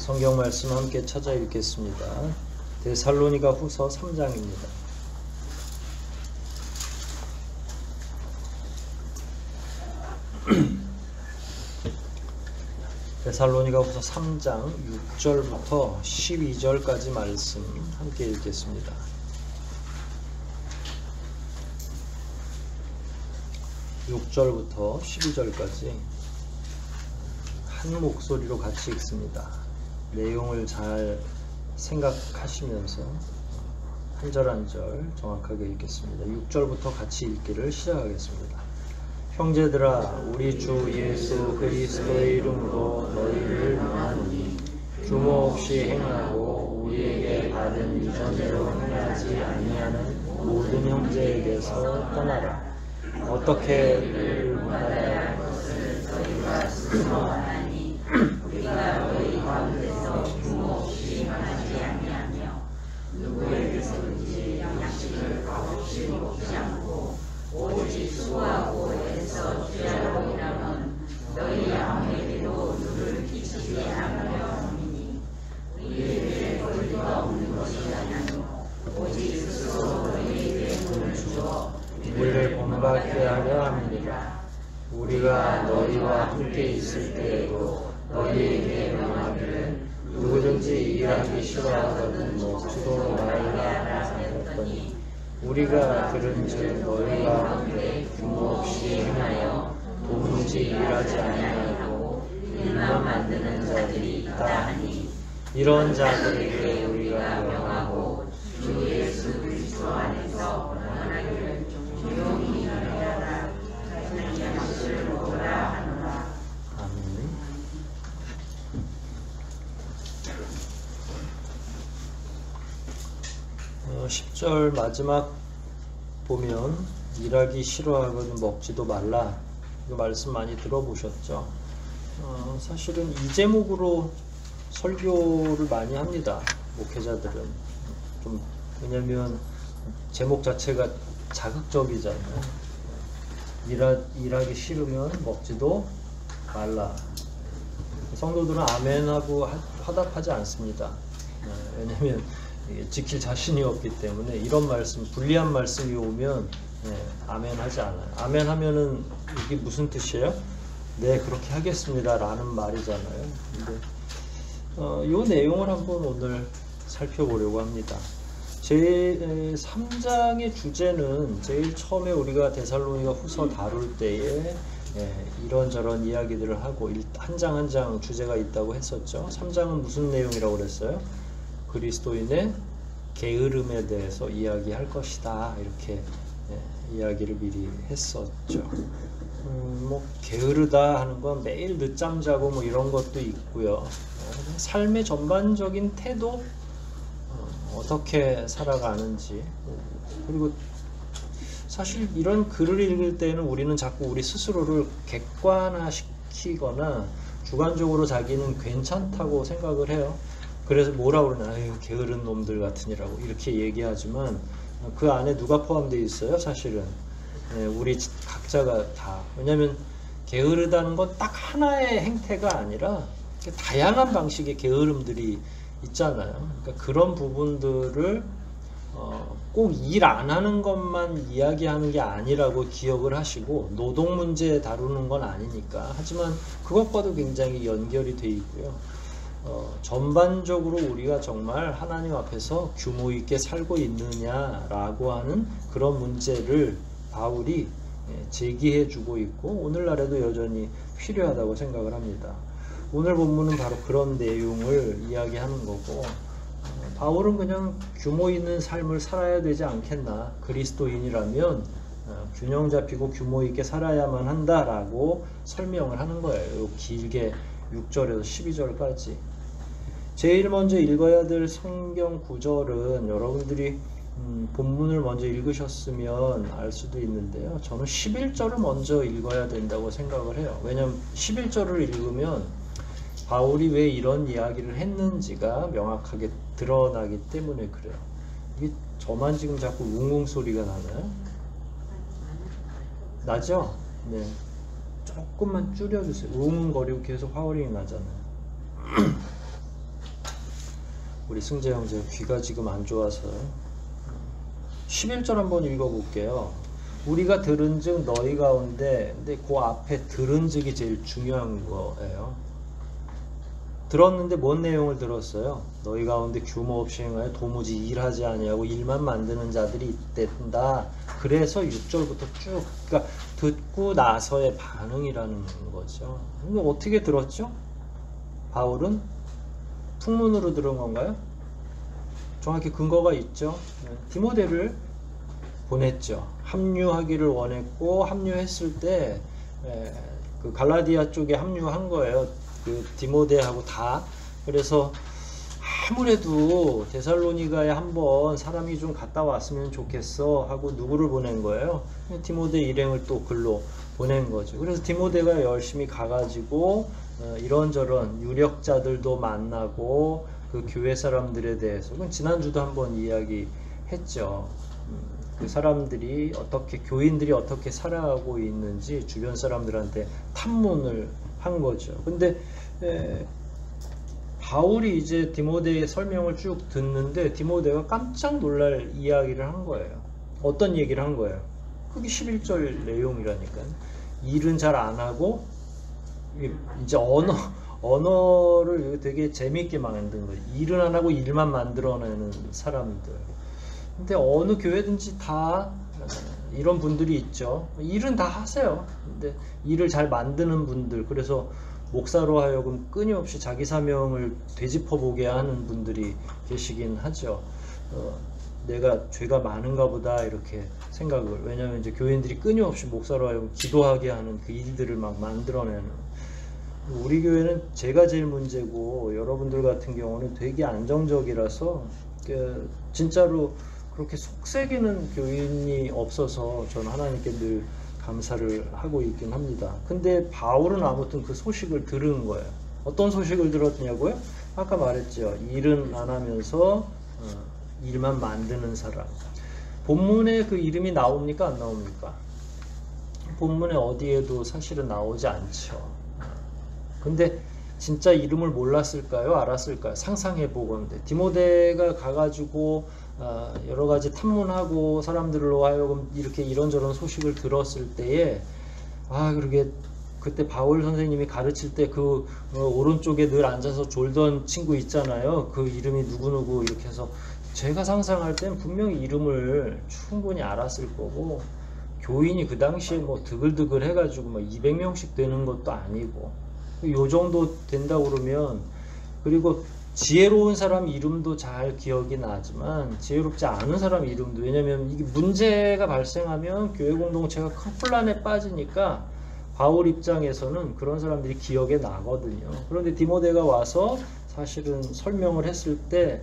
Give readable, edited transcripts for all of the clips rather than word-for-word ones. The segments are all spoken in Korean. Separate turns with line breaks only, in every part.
성경 말씀 함께 찾아 읽겠습니다. 데살로니가 후서 3장입니다. 데살로니가 후서 3장 6절부터 12절까지 말씀 함께 읽겠습니다. 6절부터 12절까지 한 목소리로 같이 읽습니다. 내용을 잘 생각하시면서 한 절 한 절 정확하게 읽겠습니다. 6절부터 같이 읽기를 시작하겠습니다. 형제들아, 우리 주 예수 그리스도의 이름으로 너희를 명하노니 규모 없이 행하고 우리에게 받은 유전대로 행하지 아니하는 모든 형제에게서 떠나라. 어떻게 그를 받아야 할 것을 너희가 스스로 아나니 우리가 너희 가운데서 규모 없이 행하지 아니하며 누구에게서든지 양식을 값없이 먹지 않고 오직 수고하고 애써 주야로 일하면 너희 아무에게도 누를 끼치지 않으려 함이니 우리에게 권리가 없는 것이 아니하며 오직 스스로 너희에게 돈을 주어 우리를 본받게 하려 함이니라. 우리가 너희와 함께 있을 때에도 너희에게 명하기를 누구든지 일하기 싫어하거든 먹지도 말라 하였더니 우리가 들은즉 너희와 함께 규모 없이 행하여 도무지 일하지 아니하고 일만 만드는 자들이 있다 하니 이런 자들에게 우리가 명하고 주 예수 그리스도 안에서 원하기를 조용히 일하라. 양식을 먹으라 하노라. 아멘. 10절 마지막 보면 일하기 싫어하거든 먹지도 말라. 이거 말씀 많이 들어보셨죠? 사실은 이 제목으로 설교를 많이 합니다. 목회자들은. 왜냐면 제목 자체가 자극적이잖아요. 일하기 싫으면 먹지도 말라. 성도들은 아멘하고 화답하지 않습니다. 왜냐면 지킬 자신이 없기 때문에 이런 말씀, 불리한 말씀이 오면 아멘하지 않아요. 아멘하면은 이게 무슨 뜻이에요? 네, 그렇게 하겠습니다 라는 말이잖아요. 근데 이 내용을 한번 오늘 살펴보려고 합니다. 제 3장의 주제는 제일 처음에 우리가 데살로니가 후서 다룰 때에 이런저런 이야기들을 하고 한 장 한 장 주제가 있다고 했었죠. 3장은 무슨 내용이라고 그랬어요? 그리스도인의 게으름에 대해서 이야기할 것이다. 이렇게 이야기를 미리 했었죠. 게으르다 하는 건 매일 늦잠 자고 뭐 이런 것도 있고요. 삶의 전반적인 태도, 어떻게 살아가는지. 그리고 사실 이런 글을 읽을 때는 우리는 자꾸 우리 스스로를 객관화시키거나 주관적으로 자기는 괜찮다고 생각을 해요. 그래서 뭐라고 그러냐, 아유, 게으른 놈들 같으니라고 이렇게 얘기하지만 그 안에 누가 포함되어 있어요? 사실은 우리 각자가 다. 왜냐하면 게으르다는 건 딱 하나의 행태가 아니라 다양한 방식의 게으름들이 있잖아요. 그러니까 그런 부분들을 꼭 일 안 하는 것만 이야기하는 게 아니라고 기억을 하시고, 노동 문제 다루는 건 아니니까. 하지만 그것과도 굉장히 연결이 돼 있고요. 전반적으로 우리가 정말 하나님 앞에서 규모 있게 살고 있느냐라고 하는 그런 문제를 바울이 제기해 주고 있고, 오늘날에도 여전히 필요하다고 생각을 합니다. 오늘 본문은 바로 그런 내용을 이야기하는 거고, 바울은 그냥 규모 있는 삶을 살아야 되지 않겠나, 그리스도인이라면 균형 잡히고 규모 있게 살아야만 한다라고 설명을 하는 거예요. 길게 6절에서 12절까지. 제일 먼저 읽어야 될 성경 구절은 여러분들이 본문을 먼저 읽으셨으면 알 수도 있는데요. 저는 11절을 먼저 읽어야 된다고 생각을 해요. 왜냐하면 11절을 읽으면 바울이 왜 이런 이야기를 했는지가 명확하게 드러나기 때문에 그래요. 이게 저만 지금 자꾸 웅웅 소리가 나나요? 나죠? 네. 조금만 줄여주세요. 웅웅거리고 계속 하울링이 나잖아요. 우리 승재 형제 귀가 지금 안 좋아서요. 11절 한번 읽어볼게요. 우리가 들은즉 너희 가운데, 근데 그 앞에 들은즉이 제일 중요한 거예요. 들었는데 뭔 내용을 들었어요? 너희 가운데 규모 없이 행하여 도무지 일하지 아니하고 일만 만드는 자들이 있댄다. 그래서 6절부터 쭉, 그러니까 듣고 나서의 반응이라는 거죠. 근데 어떻게 들었죠? 바울은 풍문으로 들은 건가요? 정확히 근거가 있죠. 디모데를 보냈죠. 합류하기를 원했고 합류했을 때 그 갈라디아 쪽에 합류한 거예요. 그 디모데하고 다. 그래서 아무래도 데살로니가에 한번 사람이 좀 갔다 왔으면 좋겠어 하고 누구를 보낸 거예요? 디모데 일행을 또 글로 보낸 거죠. 그래서 디모데가 열심히 가가지고 이런저런 유력자들도 만나고 그 교회 사람들에 대해서, 그건 지난주도 한번 이야기했죠. 그 사람들이 어떻게, 교인들이 어떻게 살아가고 있는지 주변 사람들한테 탐문을 한 거죠. 근데 바울이 이제 디모데의 설명을 쭉 듣는데 디모데가 깜짝 놀랄 이야기를 한 거예요. 어떤 얘기를 한 거예요? 그게 11절 내용이라니까요. 일은 잘 안 하고 이제 언어를 되게 재미있게 만든 거예요. 일은 안 하고 일만 만들어내는 사람들. 근데 어느 교회든지 다 이런 분들이 있죠. 일은 다 하세요. 근데 일을 잘 만드는 분들, 그래서 목사로 하여금 끊임없이 자기 사명을 되짚어보게 하는 분들이 계시긴 하죠. 내가 죄가 많은가 보다 이렇게 생각을, 왜냐하면 이제 교인들이 끊임없이 목사로 하여금 기도하게 하는 그 일들을 막 만들어내는. 우리 교회는 제가 제일 문제고 여러분들 같은 경우는 되게 안정적이라서 진짜로 그렇게 속색이는 교인이 없어서 저는 하나님께 늘 감사를 하고 있긴 합니다. 근데 바울은 아무튼 그 소식을 들은 거예요. 어떤 소식을 들었냐고요? 아까 말했죠. 일은 안 하면서 일만 만드는 사람. 본문에 그 이름이 나옵니까? 안 나옵니까? 본문에 어디에도 사실은 나오지 않죠. 근데 진짜 이름을 몰랐을까요? 알았을까요? 상상해 보건대. 디모데가 가가지고 여러 가지 탐문하고 사람들로 하여금 이렇게 이런저런 소식을 들었을 때에, 그러게 그때 바울 선생님이 가르칠 때 그 오른쪽에 늘 앉아서 졸던 친구 있잖아요. 그 이름이 누구누구 이렇게 해서, 제가 상상할 땐 분명히 이름을 충분히 알았을 거고, 교인이 그 당시에 뭐 드글드글 해가지고 뭐 200명씩 되는 것도 아니고, 요 정도 된다 그러면, 그리고 지혜로운 사람 이름도 잘 기억이 나지만 지혜롭지 않은 사람 이름도, 왜냐면 이게 문제가 발생하면 교회 공동체가 큰 혼란에 빠지니까 바울 입장에서는 그런 사람들이 기억에 나거든요. 그런데 디모데가 와서 사실은 설명을 했을 때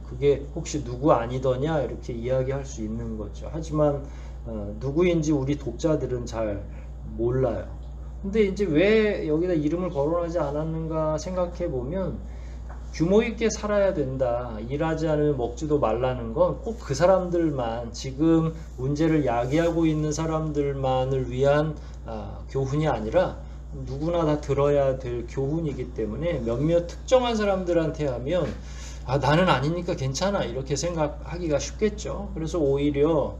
그게 혹시 누구 아니더냐 이렇게 이야기할 수 있는 거죠. 하지만 누구인지 우리 독자들은 잘 몰라요. 근데 이제 왜 여기다 이름을 거론하지 않았는가 생각해 보면, 규모 있게 살아야 된다, 일하지 않으면 먹지도 말라는 건 꼭 그 사람들만, 지금 문제를 야기하고 있는 사람들만을 위한 교훈이 아니라 누구나 다 들어야 될 교훈이기 때문에, 몇몇 특정한 사람들한테 하면 나는 아니니까 괜찮아 이렇게 생각하기가 쉽겠죠. 그래서 오히려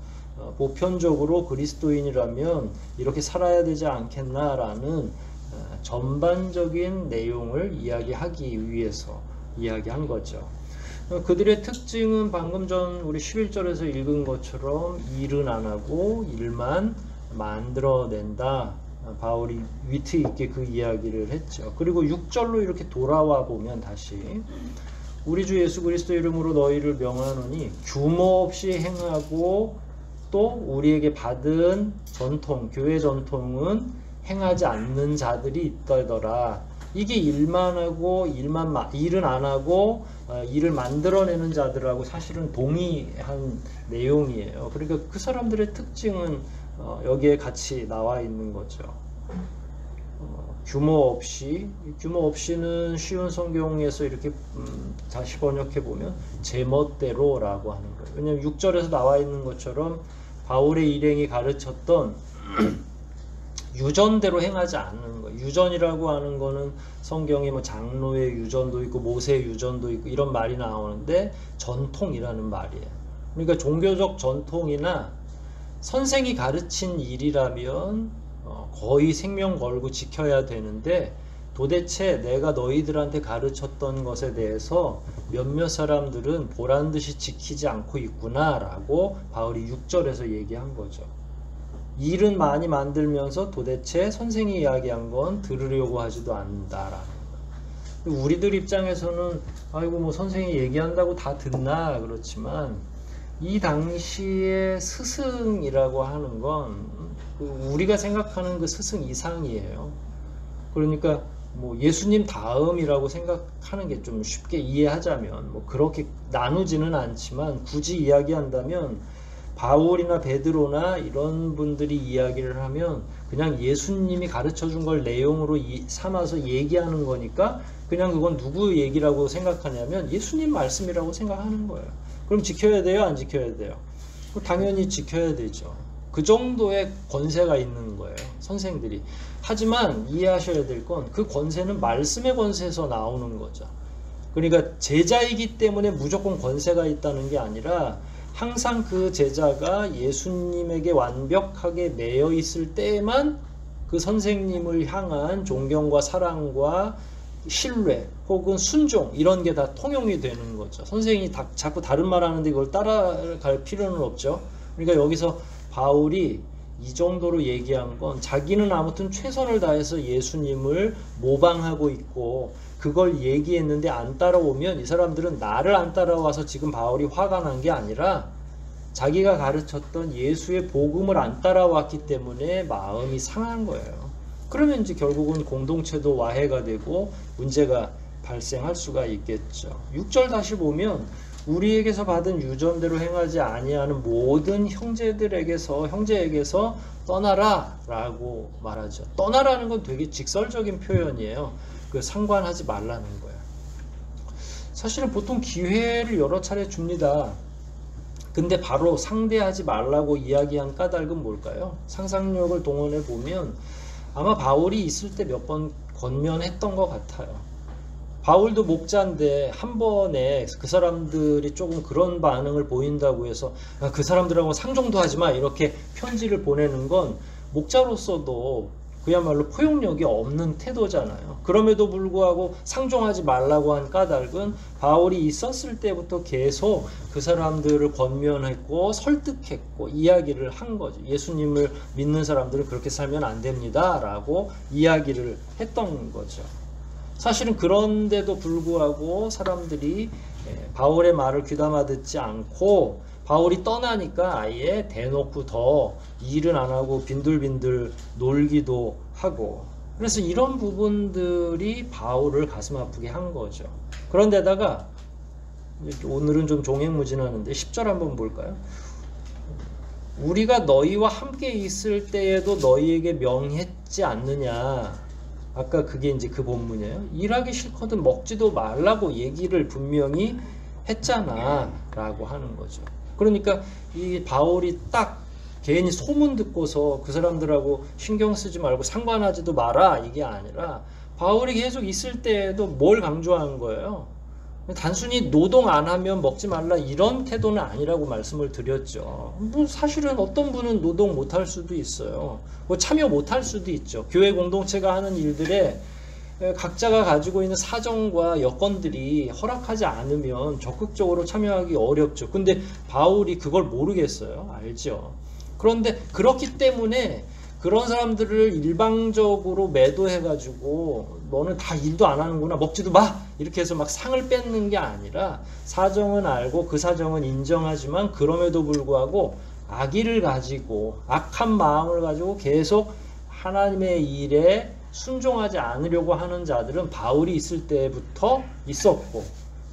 보편적으로 그리스도인이라면 이렇게 살아야 되지 않겠나라는 전반적인 내용을 이야기하기 위해서 이야기한 거죠. 그들의 특징은 방금 전 우리 11절에서 읽은 것처럼 일은 안 하고 일만 만들어낸다. 바울이 위트 있게 그 이야기를 했죠. 그리고 6절로 이렇게 돌아와 보면 다시, 우리 주 예수 그리스도 이름으로 너희를 명하노니 규모 없이 행하고 또 우리에게 받은 전통, 교회 전통은 행하지 않는 자들이 있다더라. 이게 일만 하고 일은 안 하고 일을 만들어내는 자들하고 사실은 동의한 내용이에요. 그러니까 그 사람들의 특징은 여기에 같이 나와 있는 거죠. 규모 없이는 쉬운 성경에서 이렇게 다시 번역해 보면 제멋대로라고 하는 거예요. 왜냐하면 6절에서 나와 있는 것처럼 바울의 일행이 가르쳤던 유전대로 행하지 않는 거예요. 유전이라고 하는 거는 성경에 뭐 장로의 유전도 있고 모세의 유전도 있고 이런 말이 나오는데 전통이라는 말이에요. 그러니까 종교적 전통이나 선생이 가르친 일이라면 거의 생명 걸고 지켜야 되는데 도대체 내가 너희들한테 가르쳤던 것에 대해서 몇몇 사람들은 보란듯이 지키지 않고 있구나 라고 바울이 6절에서 얘기한 거죠. 일은 많이 만들면서 도대체 선생이 이야기한 건 들으려고 하지도 않는다라는 거. 우리들 입장에서는 아이고 뭐 선생이 얘기한다고 다 듣나 그렇지만 이 당시에 스승이라고 하는 건 우리가 생각하는 그 스승 이상이에요. 그러니까 뭐 예수님 다음이라고 생각하는 게 좀 쉽게 이해하자면 뭐 그렇게 나누지는 않지만 굳이 이야기한다면 바울이나 베드로나 이런 분들이 이야기를 하면 그냥 예수님이 가르쳐 준 걸 내용으로 삼아서 얘기하는 거니까 그냥 그건 누구 얘기라고 생각하냐면 예수님 말씀이라고 생각하는 거예요. 그럼 지켜야 돼요? 안 지켜야 돼요? 당연히 지켜야 되죠. 그 정도의 권세가 있는 거예요. 선생들이. 하지만 이해하셔야 될 건 그 권세는 말씀의 권세에서 나오는 거죠. 그러니까 제자이기 때문에 무조건 권세가 있다는 게 아니라 항상 그 제자가 예수님에게 완벽하게 매여 있을 때에만 그 선생님을 향한 존경과 사랑과 신뢰 혹은 순종 이런 게 다 통용이 되는 거죠. 선생님이 자꾸 다른 말 하는데 이걸 따라갈 필요는 없죠. 그러니까 여기서 바울이 이 정도로 얘기한 건 자기는 아무튼 최선을 다해서 예수님을 모방하고 있고 그걸 얘기했는데 안 따라오면 이 사람들은 나를 안 따라와서 지금 바울이 화가 난 게 아니라 자기가 가르쳤던 예수의 복음을 안 따라왔기 때문에 마음이 상한 거예요. 그러면 이제 결국은 공동체도 와해가 되고 문제가 발생할 수가 있겠죠. 6절 다시 보면 우리에게서 받은 유전대로 행하지 아니하는 모든 형제에게서 떠나라 라고 말하죠. 떠나라는 건 되게 직설적인 표현이에요. 그 상관하지 말라는 거예요. 사실은 보통 기회를 여러 차례 줍니다. 근데 바로 상대하지 말라고 이야기한 까닭은 뭘까요? 상상력을 동원해 보면 아마 바울이 있을 때 몇 번 권면했던 것 같아요. 바울도 목자인데 한 번에 그 사람들이 조금 그런 반응을 보인다고 해서 그 사람들하고 상종도 하지 마 이렇게 편지를 보내는 건 목자로서도 그야말로 포용력이 없는 태도잖아요. 그럼에도 불구하고 상종하지 말라고 한 까닭은 바울이 있었을 때부터 계속 그 사람들을 권면했고 설득했고 이야기를 한 거죠. 예수님을 믿는 사람들은 그렇게 살면 안 됩니다 라고 이야기를 했던 거죠. 사실은 그런데도 불구하고 사람들이 바울의 말을 귀담아 듣지 않고 바울이 떠나니까 아예 대놓고 더 일은 안 하고 빈들빈들 놀기도 하고 그래서 이런 부분들이 바울을 가슴 아프게 한 거죠. 그런데다가 오늘은 좀 종횡무진하는데 10절 한번 볼까요? 우리가 너희와 함께 있을 때에도 너희에게 명했지 않느냐. 아까 그게 이제 그 본문이에요. 일하기 싫거든 먹지도 말라고 얘기를 분명히 했잖아 라고 하는 거죠. 그러니까 이 바울이 딱 괜히 소문 듣고서 그 사람들하고 신경 쓰지 말고 상관하지도 마라 이게 아니라 바울이 계속 있을 때에도 뭘 강조한 거예요? 단순히 노동 안 하면 먹지 말라 이런 태도는 아니라고 말씀을 드렸죠. 뭐 사실은 어떤 분은 노동 못할 수도 있어요. 뭐 참여 못할 수도 있죠. 교회 공동체가 하는 일들에 각자가 가지고 있는 사정과 여건들이 허락하지 않으면 적극적으로 참여하기 어렵죠. 근데 바울이 그걸 모르겠어요. 알죠. 그런데 그렇기 때문에 그런 사람들을 일방적으로 매도해가지고 너는 다 일도 안 하는구나 먹지도 마 이렇게 해서 막 상을 뺏는 게 아니라 사정은 알고 그 사정은 인정하지만 그럼에도 불구하고 악의를 가지고 악한 마음을 가지고 계속 하나님의 일에 순종하지 않으려고 하는 자들은 바울이 있을 때부터 있었고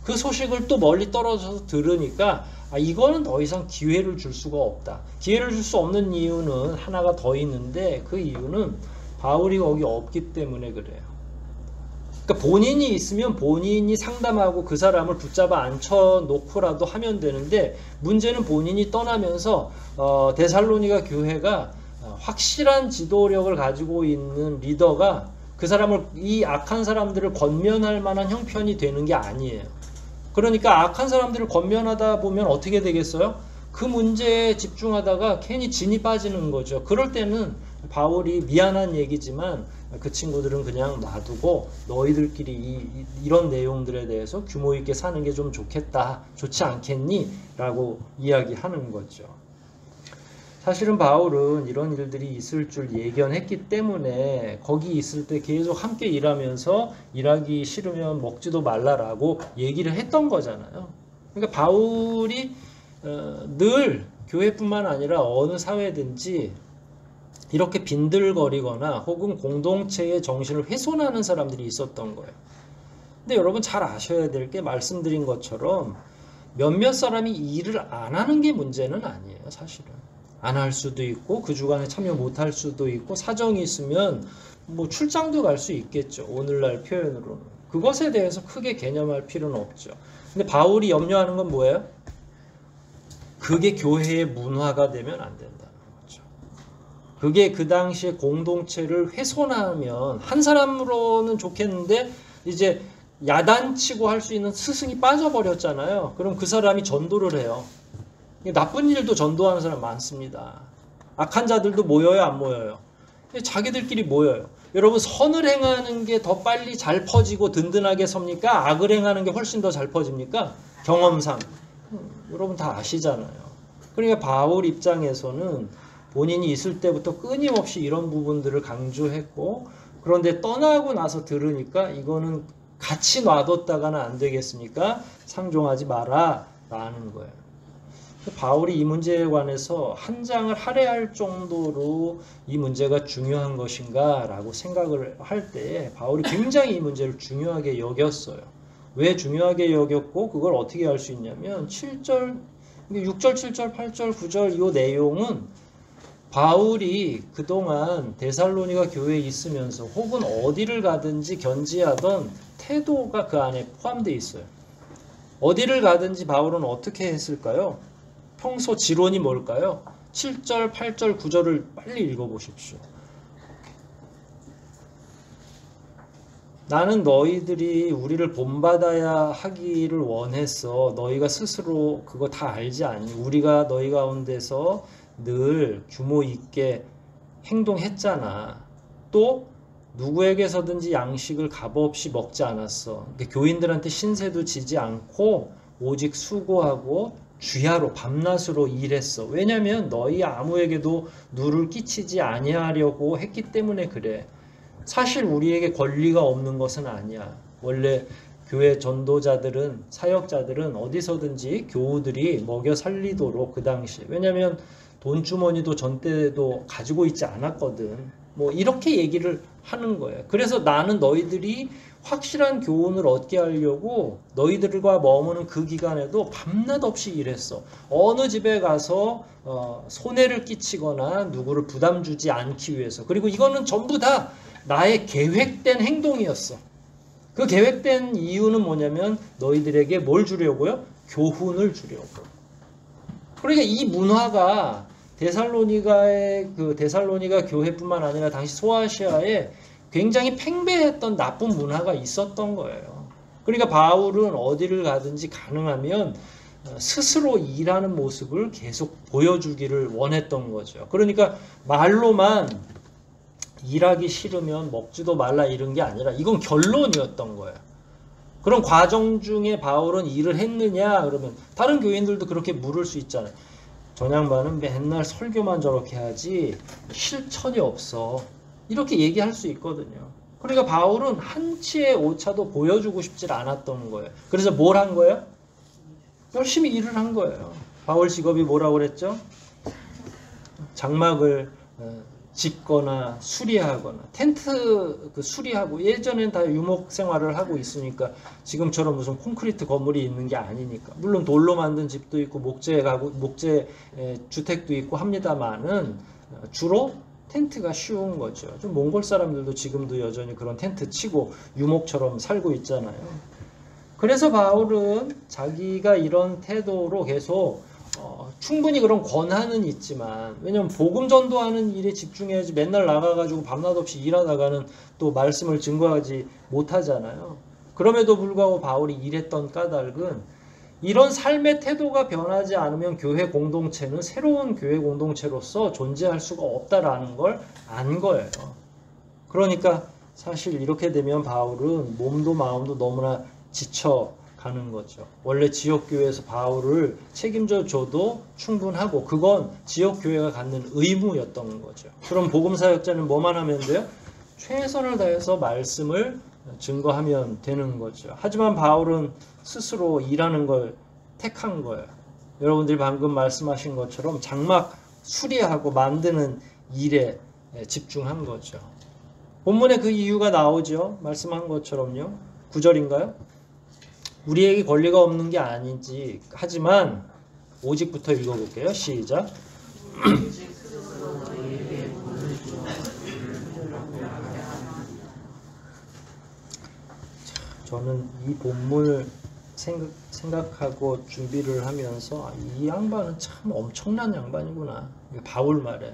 그 소식을 또 멀리 떨어져서 들으니까 이거는 더 이상 기회를 줄 수가 없다. 기회를 줄 수 없는 이유는 하나가 더 있는데 그 이유는 바울이 거기 없기 때문에 그래요. 그러니까 본인이 있으면 본인이 상담하고 그 사람을 붙잡아 앉혀놓고라도 하면 되는데 문제는 본인이 떠나면서 데살로니가 교회가 확실한 지도력을 가지고 있는 리더가 그 사람을, 이 악한 사람들을 권면할 만한 형편이 되는 게 아니에요. 그러니까 악한 사람들을 권면하다 보면 어떻게 되겠어요? 그 문제에 집중하다가 괜히 진이 빠지는 거죠. 그럴 때는 바울이 미안한 얘기지만 그 친구들은 그냥 놔두고 너희들끼리 이런 내용들에 대해서 규모 있게 사는 게 좀 좋겠다, 좋지 않겠니? 라고 이야기하는 거죠. 사실은 바울은 이런 일들이 있을 줄 예견했기 때문에 거기 있을 때 계속 함께 일하면서 일하기 싫으면 먹지도 말라라고 얘기를 했던 거잖아요. 그러니까 바울이 늘 교회뿐만 아니라 어느 사회든지 이렇게 빈들거리거나 혹은 공동체의 정신을 훼손하는 사람들이 있었던 거예요. 근데 여러분 잘 아셔야 될 게, 말씀드린 것처럼 몇몇 사람이 일을 안 하는 게 문제는 아니에요. 사실은 안 할 수도 있고 그 주간에 참여 못 할 수도 있고 사정이 있으면 뭐 출장도 갈 수 있겠죠. 오늘날 표현으로는. 그것에 대해서 크게 개념할 필요는 없죠. 근데 바울이 염려하는 건 뭐예요? 그게 교회의 문화가 되면 안 된다는 거죠. 그게 그 당시에 공동체를 훼손하면, 한 사람으로는 좋겠는데 이제 야단치고 할 수 있는 스승이 빠져버렸잖아요. 그럼 그 사람이 전도를 해요. 나쁜 일도 전도하는 사람 많습니다. 악한 자들도 모여요, 안 모여요? 자기들끼리 모여요. 여러분, 선을 행하는 게 더 빨리 잘 퍼지고 든든하게 섭니까? 악을 행하는 게 훨씬 더 잘 퍼집니까? 경험상. 여러분 다 아시잖아요. 그러니까 바울 입장에서는 본인이 있을 때부터 끊임없이 이런 부분들을 강조했고, 그런데 떠나고 나서 들으니까 이거는 같이 놔뒀다가는 안 되겠습니까? 상종하지 마라 라는 거예요. 바울이 이 문제에 관해서 한 장을 할애할 정도로 이 문제가 중요한 것인가 라고 생각을 할 때 바울이 굉장히 이 문제를 중요하게 여겼어요. 왜 중요하게 여겼고 그걸 어떻게 알 수 있냐면 7절, 6절, 7절, 8절, 9절 이 내용은 바울이 그동안 데살로니가 교회에 있으면서 혹은 어디를 가든지 견지하던 태도가 그 안에 포함되어 있어요. 어디를 가든지 바울은 어떻게 했을까요? 평소 지론이 뭘까요? 7절, 8절, 9절을 빨리 읽어보십시오. 나는 너희들이 우리를 본받아야 하기를 원했어. 너희가 스스로 그거 다 알지 않니? 우리가 너희 가운데서 늘 규모 있게 행동했잖아. 또 누구에게서든지 양식을 값없이 먹지 않았어. 교인들한테 신세도 지지 않고 오직 수고하고 주야로 밤낮으로 일했어. 왜냐하면 너희 아무에게도 누를 끼치지 아니하려고 했기 때문에 그래. 사실 우리에게 권리가 없는 것은 아니야. 원래 교회 전도자들은, 사역자들은 어디서든지 교우들이 먹여 살리도록 그 당시에. 왜냐하면 돈주머니도 전때도 가지고 있지 않았거든. 뭐 이렇게 얘기를 하는 거예요. 그래서 나는 너희들이 확실한 교훈을 얻게 하려고 너희들과 머무는 그 기간에도 밤낮 없이 일했어. 어느 집에 가서 손해를 끼치거나 누구를 부담 주지 않기 위해서. 그리고 이거는 전부 다 나의 계획된 행동이었어. 그 계획된 이유는 뭐냐면 너희들에게 뭘 주려고요? 교훈을 주려고. 그러니까 이 문화가 데살로니가 교회뿐만 아니라 당시 소아시아에 굉장히 팽배했던 나쁜 문화가 있었던 거예요. 그러니까 바울은 어디를 가든지 가능하면 스스로 일하는 모습을 계속 보여주기를 원했던 거죠. 그러니까 말로만 일하기 싫으면 먹지도 말라 이런 게 아니라 이건 결론이었던 거예요. 그런 과정 중에 바울은 일을 했느냐 그러면 다른 교인들도 그렇게 물을 수 있잖아요. 전양반은 맨날 설교만 저렇게 하지 실천이 없어. 이렇게 얘기할 수 있거든요. 그러니까 바울은 한치의 오차도 보여주고 싶지 않았던 거예요. 그래서 뭘 한 거예요? 열심히 일을 한 거예요. 바울 직업이 뭐라고 그랬죠? 장막을 짓거나 수리하거나 텐트 수리하고, 예전엔 다 유목 생활을 하고 있으니까 지금처럼 무슨 콘크리트 건물이 있는 게 아니니까. 물론 돌로 만든 집도 있고 목재 주택도 있고 합니다만은 주로 텐트가 쉬운 거죠. 좀 몽골 사람들도 지금도 여전히 그런 텐트 치고 유목처럼 살고 있잖아요. 그래서 바울은 자기가 이런 태도로 계속 충분히 그런 권한은 있지만, 왜냐면 복음 전도하는 일에 집중해야지 맨날 나가가지고 밤낮 없이 일하다가는 또 말씀을 증거하지 못하잖아요. 그럼에도 불구하고 바울이 일했던 까닭은 이런 삶의 태도가 변하지 않으면 교회 공동체는 새로운 교회 공동체로서 존재할 수가 없다라는 걸 안 거예요. 그러니까 사실 이렇게 되면 바울은 몸도 마음도 너무나 지쳐가는 거죠. 원래 지역교회에서 바울을 책임져 줘도 충분하고 그건 지역교회가 갖는 의무였던 거죠. 그럼 복음사역자는 뭐만 하면 돼요? 최선을 다해서 말씀을 증거하면 되는 거죠. 하지만 바울은 스스로 일하는 걸 택한 거예요. 여러분들이 방금 말씀하신 것처럼 장막 수리하고 만드는 일에 집중한 거죠. 본문에 그 이유가 나오죠. 말씀한 것처럼요. 9절인가요? 우리에게 권리가 없는 게 아닌지 하지만 오직부터 읽어볼게요. 시작. 저는 이 본문을 생각하고 준비를 하면서 이 양반은 참 엄청난 양반이구나. 바울 말에.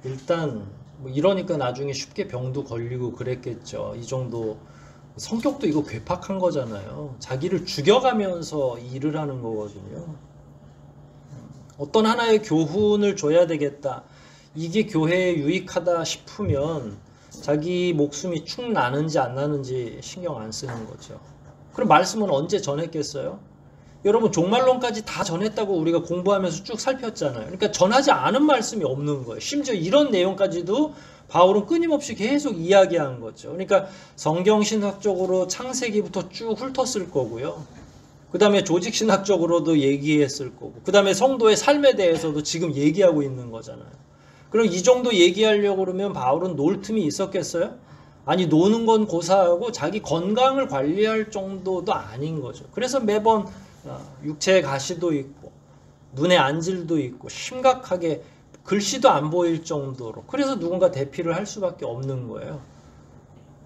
일단 뭐 이러니까 나중에 쉽게 병도 걸리고 그랬겠죠. 이 정도 성격도 이거 괴팍한 거잖아요. 자기를 죽여가면서 일을 하는 거거든요. 어떤 하나의 교훈을 줘야 되겠다. 이게 교회에 유익하다 싶으면 자기 목숨이 축 나는지 안 나는지 신경 안 쓰는 거죠. 그럼 말씀은 언제 전했겠어요? 여러분 종말론까지 다 전했다고 우리가 공부하면서 쭉 살폈잖아요. 그러니까 전하지 않은 말씀이 없는 거예요. 심지어 이런 내용까지도 바울은 끊임없이 계속 이야기한 거죠. 그러니까 성경신학적으로 창세기부터 쭉 훑었을 거고요. 그 다음에 조직신학적으로도 얘기했을 거고, 그 다음에 성도의 삶에 대해서도 지금 얘기하고 있는 거잖아요. 그럼 이 정도 얘기하려고 그러면 바울은 놀 틈이 있었겠어요? 아니, 노는 건 고사하고 자기 건강을 관리할 정도도 아닌 거죠. 그래서 매번 육체의 가시도 있고 눈에 안질도 있고 심각하게 글씨도 안 보일 정도로, 그래서 누군가 대피를 할 수밖에 없는 거예요.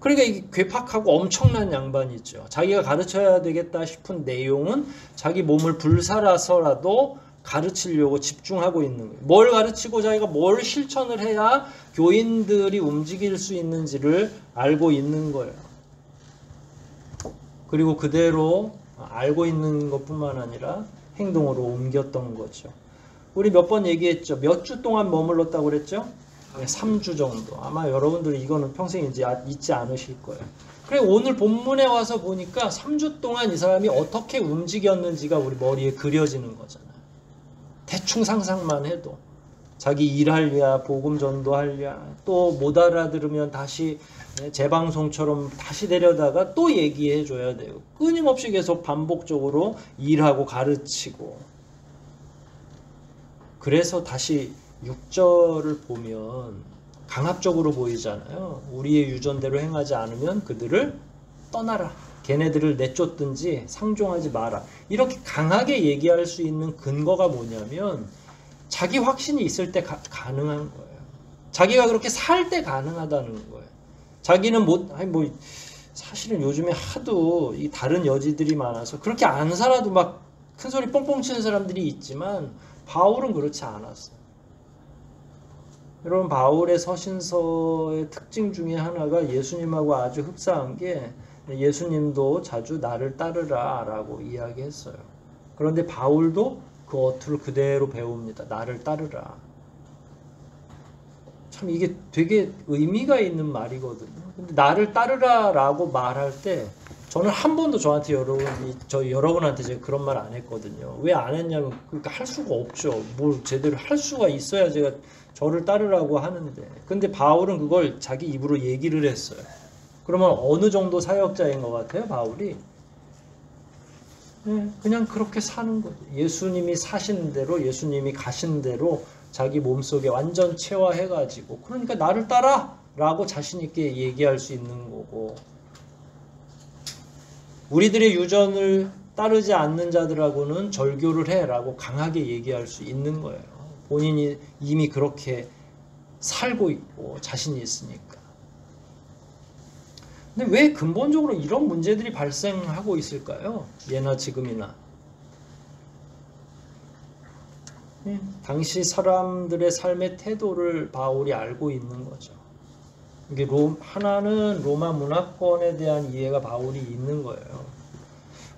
그러니까 이게 괴팍하고 엄청난 양반이죠. 자기가 가르쳐야 되겠다 싶은 내용은 자기 몸을 불살아서라도 가르치려고 집중하고 있는 거예요. 뭘 가르치고 자기가 뭘 실천을 해야 교인들이 움직일 수 있는지를 알고 있는 거예요. 그리고 그대로 알고 있는 것뿐만 아니라 행동으로 옮겼던 거죠. 우리 몇 번 얘기했죠. 몇 주 동안 머물렀다고 그랬죠? 3주 정도. 아마 여러분들이 이거는 평생 이제 잊지 않으실 거예요. 그래, 오늘 본문에 와서 보니까 3주 동안 이 사람이 어떻게 움직였는지가 우리 머리에 그려지는 거잖아요. 대충 상상만 해도 자기 일하랴, 복음 전도하랴, 또 못 알아들으면 다시 재방송처럼 다시 데려다가 또 얘기해 줘야 돼요. 끊임없이 계속 반복적으로 일하고 가르치고. 그래서 다시 6절을 보면 강압적으로 보이잖아요. 우리의 유전대로 행하지 않으면 그들을 떠나라. 걔네들을 내쫓든지 상종하지 마라. 이렇게 강하게 얘기할 수 있는 근거가 뭐냐면 자기 확신이 있을 때 가능한 거예요. 자기가 그렇게 살 때 가능하다는 거예요. 자기는 사실은 요즘에 하도 이 다른 여지들이 많아서 그렇게 안 살아도 막 큰 소리 뻥뻥 치는 사람들이 있지만 바울은 그렇지 않았어요. 여러분, 바울의 서신서의 특징 중에 하나가 예수님하고 아주 흡사한 게, 예수님도 자주 나를 따르라 라고 이야기했어요. 그런데 바울도 그 어투를 그대로 배웁니다. 나를 따르라. 참 이게 되게 의미가 있는 말이거든요. 근데 나를 따르라 라고 말할 때 저는 한 번도 저한테 여러분한테 제가 그런 말 안 했거든요. 왜 안 했냐면, 그러니까 할 수가 없죠. 뭘 제대로 할 수가 있어야 제가 저를 따르라고 하는데. 근데 바울은 그걸 자기 입으로 얘기를 했어요. 그러면 어느 정도 사역자인 것 같아요, 바울이? 그냥 그렇게 사는 거죠. 예수님이 사신 대로, 예수님이 가신 대로 자기 몸속에 완전 체화해가지고, 그러니까 나를 따라! 라고 자신있게 얘기할 수 있는 거고, 우리들의 유전을 따르지 않는 자들하고는 절교를 해 라고 강하게 얘기할 수 있는 거예요. 본인이 이미 그렇게 살고 있고 자신이 있으니까. 근데 왜 근본적으로 이런 문제들이 발생하고 있을까요? 예나 지금이나. 당시 사람들의 삶의 태도를 바울이 알고 있는 거죠. 이게 하나는 로마 문화권에 대한 이해가 바울이 있는 거예요.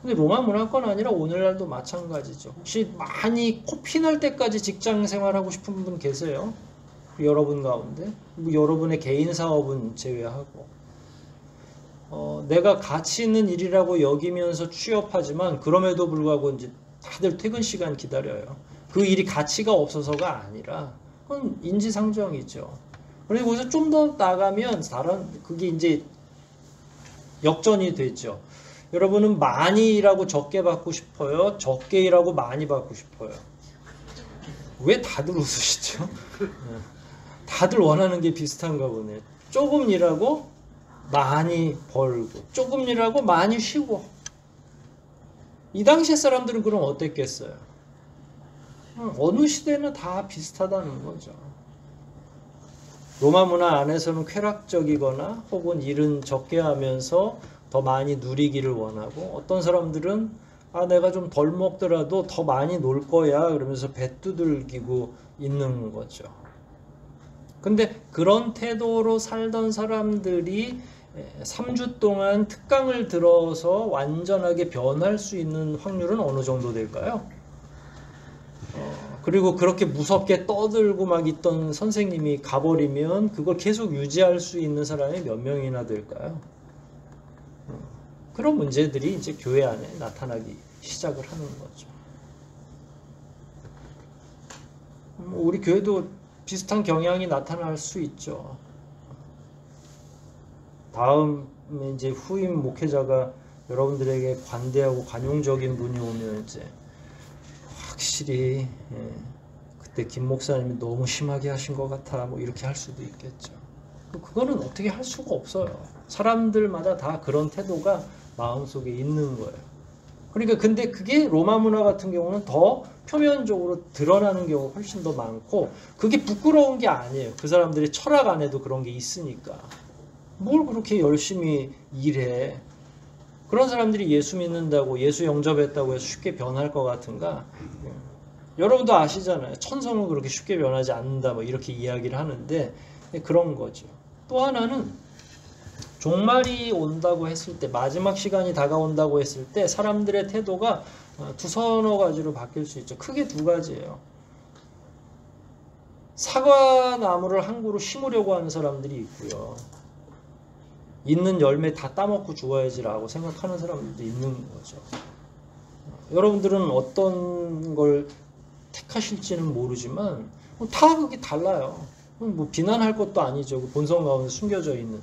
근데 로마 문화권 아니라 오늘날도 마찬가지죠. 혹시 많이 코피날 때까지 직장 생활하고 싶은 분 계세요? 여러분 가운데? 여러분의 개인 사업은 제외하고. 내가 가치 있는 일이라고 여기면서 취업하지만 그럼에도 불구하고 이제 다들 퇴근 시간 기다려요. 그 일이 가치가 없어서가 아니라 그건 인지상정이죠. 그리고 거기서 좀 더 나가면 그게 이제 역전이 되죠. 여러분은 많이 일하고 적게 받고 싶어요? 적게 일하고 많이 받고 싶어요? 왜 다들 웃으시죠? 다들 원하는 게 비슷한가 보네. 조금 일하고 많이 벌고, 조금 일하고 많이 쉬고. 이 당시의 사람들은 그럼 어땠겠어요? 어느 시대는 다 비슷하다는 거죠. 로마 문화 안에서는 쾌락적이거나 혹은 일은 적게 하면서 더 많이 누리기를 원하고, 어떤 사람들은 내가 좀 덜 먹더라도 더 많이 놀 거야 그러면서 배 두들기고 있는 거죠. 근데 그런 태도로 살던 사람들이 3주 동안 특강을 들어서 완전하게 변할 수 있는 확률은 어느 정도 될까요? 그리고 그렇게 무섭게 떠들고 막 있던 선생님이 가버리면 그걸 계속 유지할 수 있는 사람이 몇 명이나 될까요? 그런 문제들이 이제 교회 안에 나타나기 시작을 하는 거죠. 우리 교회도 비슷한 경향이 나타날 수 있죠. 다음에 이제 후임 목회자가 여러분들에게 관대하고 관용적인 분이 오면 이제 확실히 그때 김 목사님이 너무 심하게 하신 것 같아 뭐 이렇게 할 수도 있겠죠. 그거는 어떻게 할 수가 없어요. 사람들마다 다 그런 태도가 마음속에 있는 거예요. 그러니까 근데 그게 로마 문화 같은 경우는 더 표면적으로 드러나는 경우가 훨씬 더 많고, 그게 부끄러운 게 아니에요. 그 사람들의 철학 안에도 그런 게 있으니까. 뭘 그렇게 열심히 일해. 그런 사람들이 예수 믿는다고, 예수 영접했다고 해서 쉽게 변할 것 같은가? 여러분도 아시잖아요. 천성은 그렇게 쉽게 변하지 않는다 뭐 이렇게 이야기를 하는데 그런 거죠. 또 하나는 종말이 온다고 했을 때, 마지막 시간이 다가온다고 했을 때 사람들의 태도가 두서너 가지로 바뀔 수 있죠. 크게 두 가지예요. 사과나무를 한 그루 심으려고 하는 사람들이 있고요. 있는 열매 다 따먹고 죽어야지라고 생각하는 사람들도 있는 거죠. 여러분들은 어떤 걸 택하실지는 모르지만 다 그게 달라요. 뭐 비난할 것도 아니죠. 그 본성 가운데 숨겨져 있는.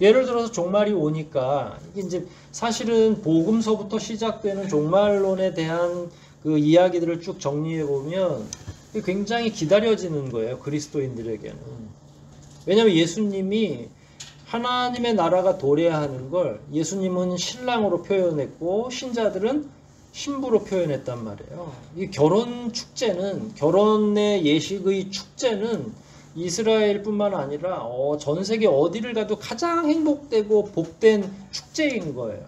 예를 들어서 종말이 오니까 이게 이제 사실은 복음서부터 시작되는 종말론에 대한 그 이야기들을 쭉 정리해 보면 굉장히 기다려지는 거예요. 그리스도인들에게는. 왜냐하면 예수님이 하나님의 나라가 도래하는 걸 예수님은 신랑으로 표현했고 신자들은 신부로 표현했단 말이에요. 이 결혼 축제는, 결혼의 예식의 축제는 이스라엘뿐만 아니라 전 세계 어디를 가도 가장 행복되고 복된 축제인 거예요.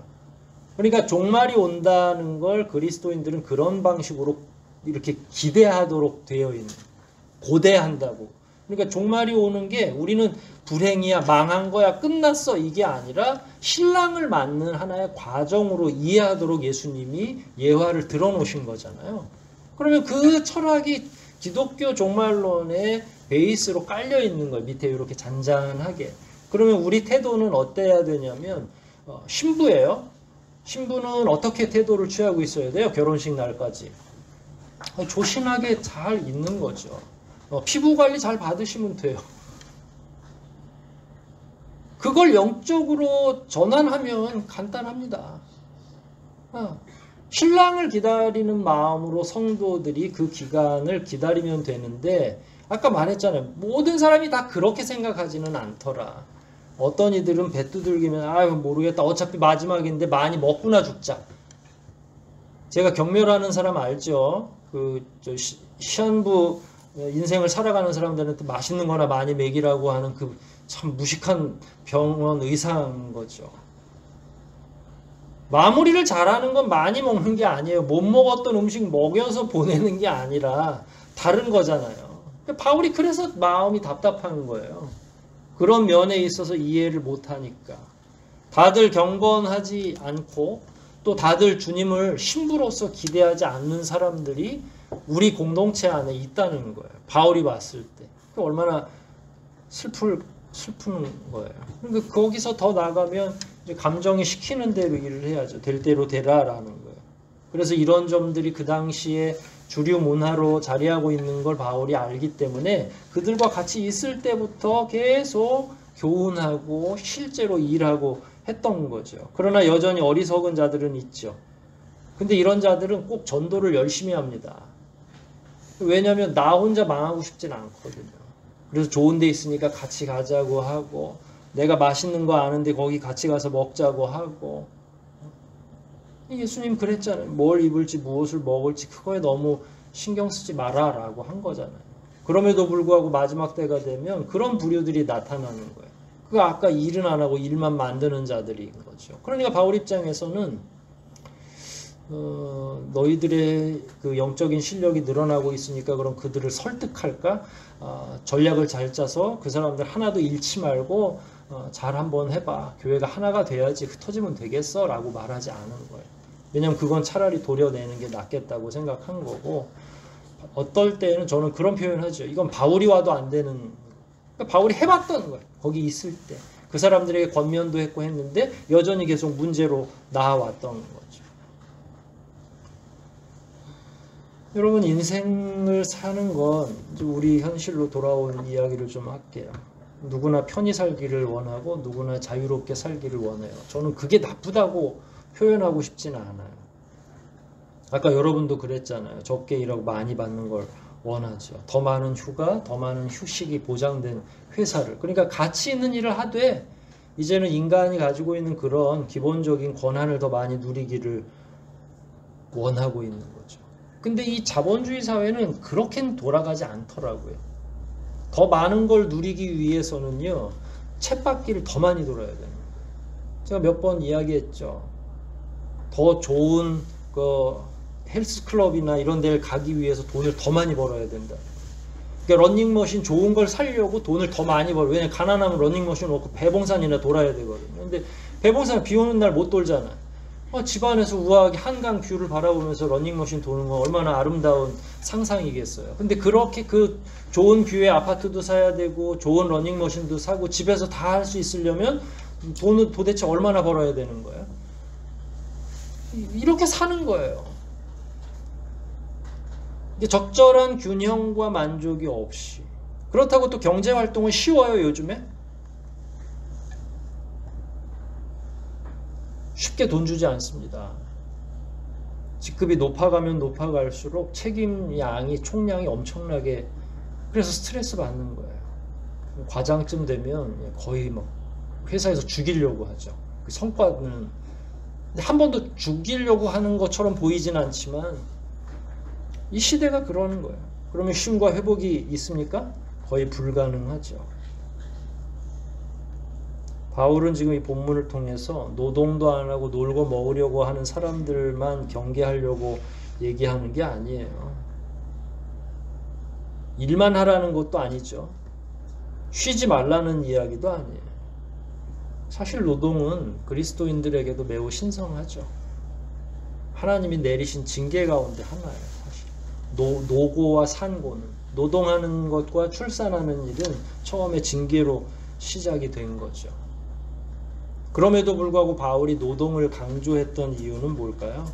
그러니까 종말이 온다는 걸 그리스도인들은 그런 방식으로 이렇게 기대하도록 되어 있는, 고대한다고. 그러니까 종말이 오는 게 우리는 불행이야, 망한 거야, 끝났어 이게 아니라 신랑을 맞는 하나의 과정으로 이해하도록 예수님이 예화를 들어놓으신 거잖아요. 그러면 그 철학이 기독교 종말론의 베이스로 깔려 있는 거예요. 밑에 이렇게 잔잔하게. 그러면 우리 태도는 어때야 되냐면 신부예요. 신부는 어떻게 태도를 취하고 있어야 돼요? 결혼식 날까지. 조신하게 잘 있는 거죠. 피부 관리 잘 받으시면 돼요. 그걸 영적으로 전환하면 간단합니다. 신랑을 기다리는 마음으로 성도들이 그 기간을 기다리면 되는데, 아까 말했잖아요. 모든 사람이 다 그렇게 생각하지는 않더라. 어떤 이들은 배 두들기면 모르겠다. 어차피 마지막인데 많이 먹고나 죽자. 제가 경멸하는 사람 알죠? 시한부 인생을 살아가는 사람들한테 맛있는 거나 많이 먹이라고 하는 그 참 무식한 병원 의사인 거죠. 마무리를 잘하는 건 많이 먹는 게 아니에요. 못 먹었던 음식 먹여서 보내는 게 아니라 다른 거잖아요. 바울이 그래서 마음이 답답한 거예요. 그런 면에 있어서 이해를 못하니까. 다들 경건하지 않고 또 다들 주님을 신부로서 기대하지 않는 사람들이 우리 공동체 안에 있다는 거예요. 바울이 봤을 때. 얼마나 슬픈 거예요. 그러니까 거기서 더 나가면 이제 감정이 시키는 대로 일을 해야죠. 될 대로 되라라는 거예요. 그래서 이런 점들이 그 당시에 주류 문화로 자리하고 있는 걸 바울이 알기 때문에 그들과 같이 있을 때부터 계속 교훈하고 실제로 일하고 했던 거죠. 그러나 여전히 어리석은 자들은 있죠. 근데 이런 자들은 꼭 전도를 열심히 합니다. 왜냐하면 나 혼자 망하고 싶진 않거든요. 그래서 좋은 데 있으니까 같이 가자고 하고, 내가 맛있는 거 아는데 거기 같이 가서 먹자고 하고. 예수님 그랬잖아요. 뭘 입을지 무엇을 먹을지 그거에 너무 신경 쓰지 마라 라고 한 거잖아요. 그럼에도 불구하고 마지막 때가 되면 그런 부류들이 나타나는 거예요. 그 아까 일은 안 하고 일만 만드는 자들인 거죠. 그러니까 바울 입장에서는 너희들의 그 영적인 실력이 늘어나고 있으니까 그럼 그들을 설득할까? 전략을 잘 짜서 그 사람들 하나도 잃지 말고 잘 한번 해봐. 교회가 하나가 돼야지 흩어지면 되겠어? 라고 말하지 않은 거예요. 왜냐면 그건 차라리 도려내는 게 낫겠다고 생각한 거고, 어떨 때는 저는 그런 표현을 하죠. 이건 바울이 와도 안 되는, 그러니까 바울이 해봤던 거예요. 거기 있을 때. 그 사람들에게 권면도 했고 했는데 여전히 계속 문제로 나와왔던 거죠. 여러분, 인생을 사는 건 우리 현실로 돌아온 이야기를 좀 할게요. 누구나 편히 살기를 원하고 누구나 자유롭게 살기를 원해요. 저는 그게 나쁘다고 표현하고 싶지는 않아요. 아까 여러분도 그랬잖아요. 적게 일하고 많이 받는 걸 원하죠. 더 많은 휴가, 더 많은 휴식이 보장된 회사를. 그러니까 가치 있는 일을 하되 이제는 인간이 가지고 있는 그런 기본적인 권한을 더 많이 누리기를 원하고 있는 거죠. 근데 이 자본주의 사회는 그렇게는 돌아가지 않더라고요. 더 많은 걸 누리기 위해서는요, 쳇바퀴를 더 많이 돌아야 되는 거예요. 제가 몇 번 이야기했죠. 더 좋은 헬스클럽이나 이런 데를 가기 위해서 돈을 더 많이 벌어야 된다. 그러니까 러닝머신 좋은 걸 사려고 돈을 더 많이 벌어요. 왜냐면 가난하면 러닝머신 놓고 배봉산이나 돌아야 되거든요. 근데 배봉산 비 오는 날 못 돌잖아요. 집안에서 우아하게 한강 뷰를 바라보면서 러닝머신 도는 건 얼마나 아름다운 상상이겠어요. 근데 그렇게 그 좋은 뷰의 아파트도 사야 되고 좋은 러닝머신도 사고 집에서 다 할 수 있으려면 돈은 도대체 얼마나 벌어야 되는 거예요? 이렇게 사는 거예요. 적절한 균형과 만족이 없이. 그렇다고 또 경제활동은 쉬워요, 요즘에? 쉽게 돈 주지 않습니다. 직급이 높아가면 높아갈수록 책임 양이, 총량이 엄청나게, 그래서 스트레스 받는 거예요. 과장쯤 되면 거의 막 회사에서 죽이려고 하죠. 그 성과는 한 번도 죽이려고 하는 것처럼 보이진 않지만 이 시대가 그러는 거예요. 그러면 쉼과 회복이 있습니까? 거의 불가능하죠. 바울은 지금 이 본문을 통해서 노동도 안 하고 놀고 먹으려고 하는 사람들만 경계하려고 얘기하는 게 아니에요. 일만 하라는 것도 아니죠. 쉬지 말라는 이야기도 아니에요. 사실 노동은 그리스도인들에게도 매우 신성하죠. 하나님이 내리신 징계 가운데 하나예요. 사실 노고와 산고는, 노동하는 것과 출산하는 일은 처음에 징계로 시작이 된 거죠. 그럼에도 불구하고 바울이 노동을 강조했던 이유는 뭘까요?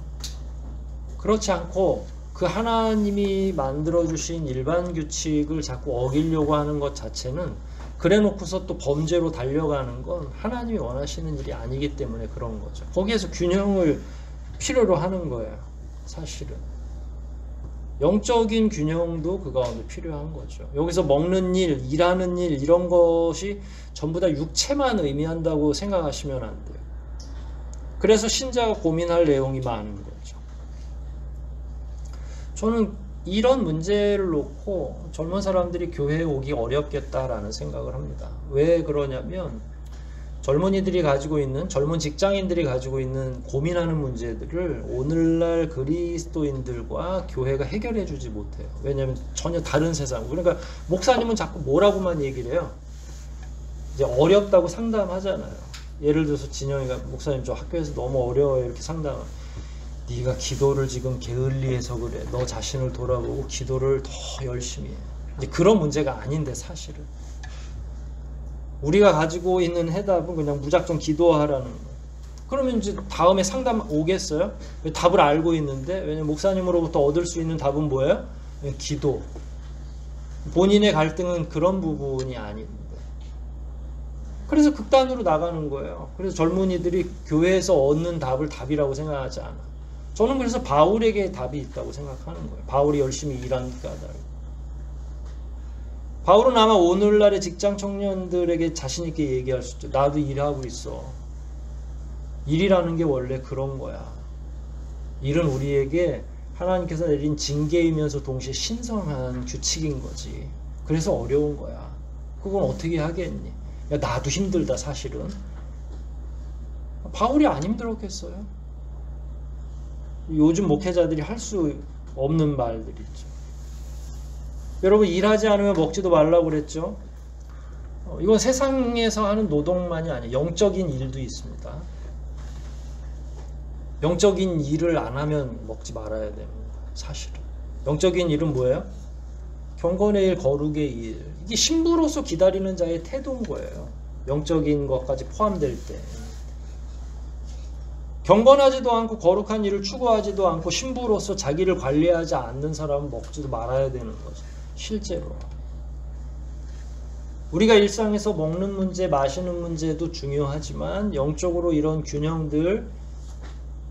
그렇지 않고 그 하나님이 만들어주신 일반 규칙을 자꾸 어기려고 하는 것 자체는, 그래 놓고서 또 범죄로 달려가는 건 하나님이 원하시는 일이 아니기 때문에 그런 거죠. 거기에서 균형을 필요로 하는 거예요. 사실은 영적인 균형도 그 가운데 필요한 거죠. 여기서 먹는 일, 일하는 일, 이런 것이 전부 다 육체만 의미한다고 생각하시면 안 돼요. 그래서 신자가 고민할 내용이 많은 거죠. 저는 이런 문제를 놓고 젊은 사람들이 교회에 오기 어렵겠다라는 생각을 합니다. 왜 그러냐면 젊은이들이 가지고 있는, 젊은 직장인들이 가지고 있는 고민하는 문제들을 오늘날 그리스도인들과 교회가 해결해 주지 못해요. 왜냐하면 전혀 다른 세상. 그러니까 목사님은 자꾸 뭐라고만 얘기를 해요. 이제 어렵다고 상담하잖아요. 예를 들어서 진영이가 목사님 저 학교에서 너무 어려워요 이렇게 상담. 네가 기도를 지금 게을리해서 그래. 너 자신을 돌아보고 기도를 더 열심히 해. 이제 그런 문제가 아닌데 사실은. 우리가 가지고 있는 해답은 그냥 무작정 기도하라는 거예요. 그러면 이제 다음에 상담 오겠어요? 답을 알고 있는데, 왜냐면 목사님으로부터 얻을 수 있는 답은 뭐예요? 기도. 본인의 갈등은 그런 부분이 아닌데. 그래서 극단으로 나가는 거예요. 그래서 젊은이들이 교회에서 얻는 답을 답이라고 생각하지 않아. 저는 그래서 바울에게 답이 있다고 생각하는 거예요. 바울이 열심히 일한 까닭. 바울은 아마 오늘날의 직장 청년들에게 자신 있게 얘기할 수 있죠. 나도 일하고 있어. 일이라는 게 원래 그런 거야. 일은 우리에게 하나님께서 내린 징계이면서 동시에 신성한 규칙인 거지. 그래서 어려운 거야. 그건 어떻게 하겠니? 야, 나도 힘들다 사실은. 바울이 안 힘들었겠어요? 요즘 목회자들이 할 수 없는 말들이 있죠. 여러분 일하지 않으면 먹지도 말라고 그랬죠. 이건 세상에서 하는 노동만이 아니에요. 영적인 일도 있습니다. 영적인 일을 안 하면 먹지 말아야 됩니다. 사실은. 영적인 일은 뭐예요? 경건의 일, 거룩의 일. 이게 신부로서 기다리는 자의 태도인 거예요. 영적인 것까지 포함될 때. 경건하지도 않고 거룩한 일을 추구하지도 않고 신부로서 자기를 관리하지 않는 사람은 먹지도 말아야 되는 거죠. 실제로. 우리가 일상에서 먹는 문제, 마시는 문제도 중요하지만 영적으로 이런 균형들,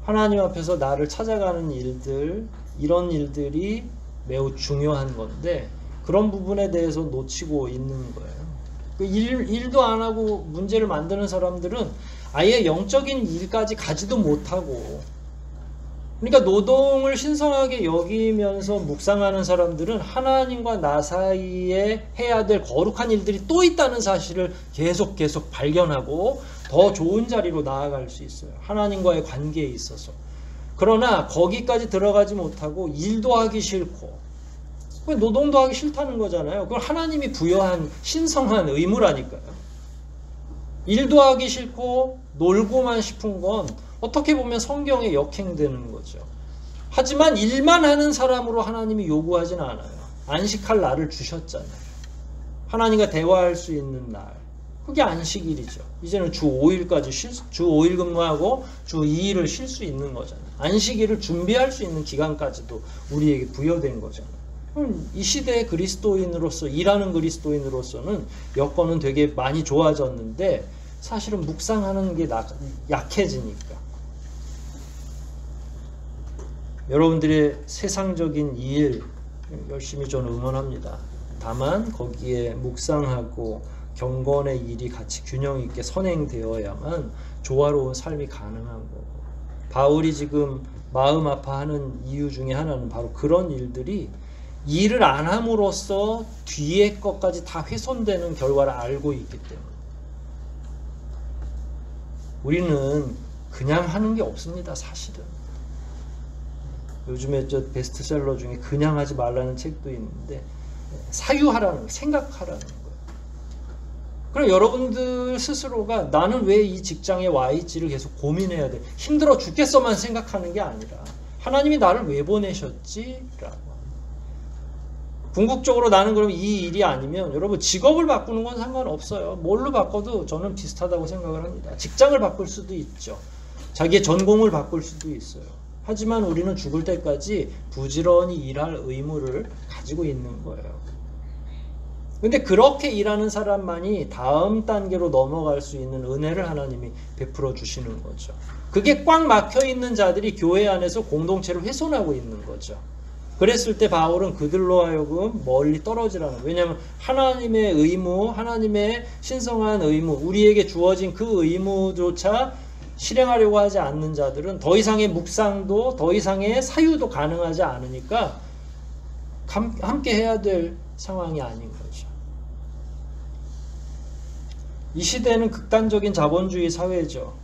하나님 앞에서 나를 찾아가는 일들, 이런 일들이 매우 중요한 건데 그런 부분에 대해서 놓치고 있는 거예요. 일도 안 하고 문제를 만드는 사람들은 아예 영적인 일까지 가지도 못하고, 그러니까 노동을 신성하게 여기면서 묵상하는 사람들은 하나님과 나 사이에 해야 될 거룩한 일들이 또 있다는 사실을 계속 발견하고 더 좋은 자리로 나아갈 수 있어요. 하나님과의 관계에 있어서. 그러나 거기까지 들어가지 못하고 일도 하기 싫고, 노동도 하기 싫다는 거잖아요. 그걸 하나님이 부여한 신성한 의무라니까요. 일도 하기 싫고 놀고만 싶은 건 어떻게 보면 성경에 역행되는 거죠. 하지만 일만 하는 사람으로 하나님이 요구하진 않아요. 안식할 날을 주셨잖아요. 하나님과 대화할 수 있는 날. 그게 안식일이죠. 이제는 주 5일까지 주 5일 근무하고 주 2일을 쉴 수 있는 거잖아요. 안식일을 준비할 수 있는 기간까지도 우리에게 부여된 거잖아요. 그럼 이 시대의 그리스도인으로서, 일하는 그리스도인으로서는 여건은 되게 많이 좋아졌는데 사실은 묵상하는 게 약해지니까. 여러분들의 세상적인 일 열심히 저는 응원합니다. 다만 거기에 묵상하고 경건의 일이 같이 균형 있게 선행되어야만 조화로운 삶이 가능한 거고, 바울이 지금 마음 아파하는 이유 중에 하나는 바로 그런 일들이 일을 안 함으로써 뒤에 것까지 다 훼손되는 결과를 알고 있기 때문에. 우리는 그냥 하는 게 없습니다. 사실은. 요즘에 저 베스트셀러 중에 그냥 하지 말라는 책도 있는데 사유하라는 거, 생각하라는 거예요. 그럼 여러분들 스스로가 나는 왜 이 직장에 와 있지를 계속 고민해야 돼. 힘들어 죽겠어만 생각하는 게 아니라 하나님이 나를 왜 보내셨지? 라고. 궁극적으로 나는 그럼 이 일이 아니면 여러분 직업을 바꾸는 건 상관없어요. 뭘로 바꿔도 저는 비슷하다고 생각을 합니다. 직장을 바꿀 수도 있죠. 자기의 전공을 바꿀 수도 있어요. 하지만 우리는 죽을 때까지 부지런히 일할 의무를 가지고 있는 거예요. 근데 그렇게 일하는 사람만이 다음 단계로 넘어갈 수 있는 은혜를 하나님이 베풀어 주시는 거죠. 그게 꽉 막혀 있는 자들이 교회 안에서 공동체를 훼손하고 있는 거죠. 그랬을 때 바울은 그들로 하여금 멀리 떨어지라는 거예요. 왜냐하면 하나님의 의무, 하나님의 신성한 의무, 우리에게 주어진 그 의무조차 실행하려고 하지 않는 자들은 더 이상의 묵상도, 더 이상의 사유도 가능하지 않으니까 함께 해야 될 상황이 아닌 거죠. 이 시대는 극단적인 자본주의 사회죠.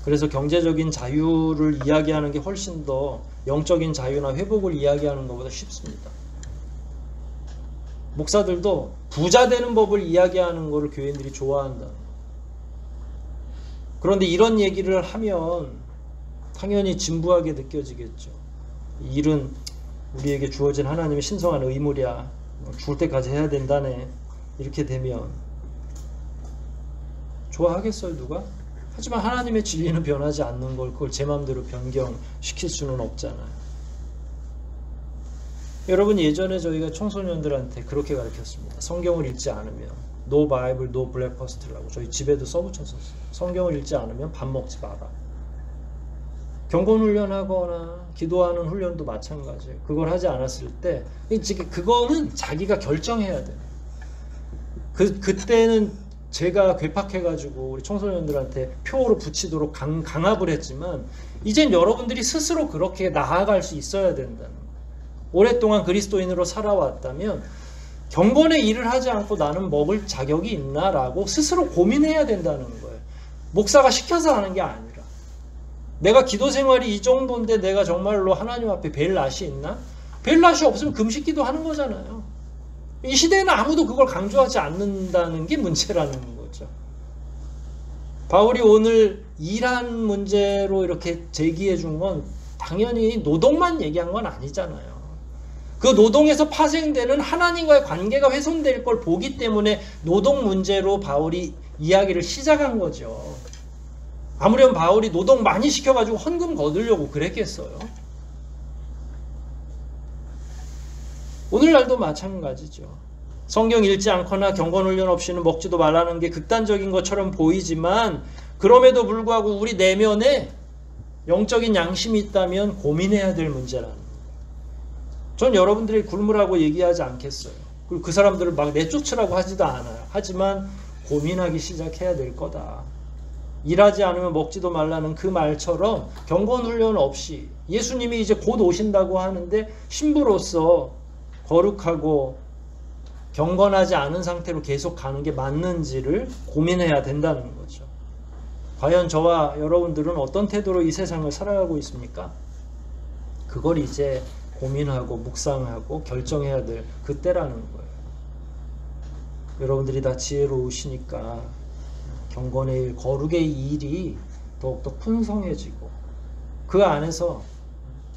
그래서 경제적인 자유를 이야기하는 게 훨씬 더 영적인 자유나 회복을 이야기하는 것보다 쉽습니다. 목사들도 부자 되는 법을 이야기하는 것을 교인들이 좋아한다. 그런데 이런 얘기를 하면 당연히 진부하게 느껴지겠죠. 일은 우리에게 주어진 하나님의 신성한 의무랴. 죽을 때까지 해야 된다네. 이렇게 되면 좋아하겠어요, 누가? 하지만 하나님의 진리는 변하지 않는 걸 그걸 제 마음대로 변경시킬 수는 없잖아요. 여러분, 예전에 저희가 청소년들한테 그렇게 가르쳤습니다. 성경을 읽지 않으면 No Bible, No Breakfast라고 저희 집에도 써붙였었어요. 성경을 읽지 않으면 밥 먹지 마라. 경건훈련하거나 기도하는 훈련도 마찬가지예요. 그걸 하지 않았을 때 그거는 자기가 결정해야 돼요. 그때는 제가 괴팍해가지고 우리 청소년들한테 표로 붙이도록 강압을 했지만 이젠 여러분들이 스스로 그렇게 나아갈 수 있어야 된다는 거예요. 오랫동안 그리스도인으로 살아왔다면 경건의 일을 하지 않고 나는 먹을 자격이 있나라고 스스로 고민해야 된다는 거예요. 목사가 시켜서 하는 게 아니라 내가 기도 생활이 이 정도인데 내가 정말로 하나님 앞에 뵐 낯이 있나? 뵐 낯이 없으면 금식기도 하는 거잖아요. 이 시대에는 아무도 그걸 강조하지 않는다는 게 문제라는 거죠. 바울이 오늘 일한 문제로 이렇게 제기해 준 건 당연히 노동만 얘기한 건 아니잖아요. 그 노동에서 파생되는 하나님과의 관계가 훼손될 걸 보기 때문에 노동 문제로 바울이 이야기를 시작한 거죠. 아무렴 바울이 노동 많이 시켜가지고 헌금 거두려고 그랬겠어요. 오늘날도 마찬가지죠. 성경 읽지 않거나 경건훈련 없이는 먹지도 말라는 게 극단적인 것처럼 보이지만 그럼에도 불구하고 우리 내면에 영적인 양심이 있다면 고민해야 될 문제라는 거예요. 전 여러분들이 굶으라고 얘기하지 않겠어요. 그리고 그 사람들을 막 내쫓으라고 하지도 않아요. 하지만 고민하기 시작해야 될 거다. 일하지 않으면 먹지도 말라는 그 말처럼 경건훈련 없이 예수님이 이제 곧 오신다고 하는데 신부로서 거룩하고 경건하지 않은 상태로 계속 가는 게 맞는지를 고민해야 된다는 거죠. 과연 저와 여러분들은 어떤 태도로 이 세상을 살아가고 있습니까? 그걸 이제 고민하고 묵상하고 결정해야 될 그때라는 거예요. 여러분들이 다 지혜로우시니까 경건의 일, 거룩의 일이 더욱더 풍성해지고 그 안에서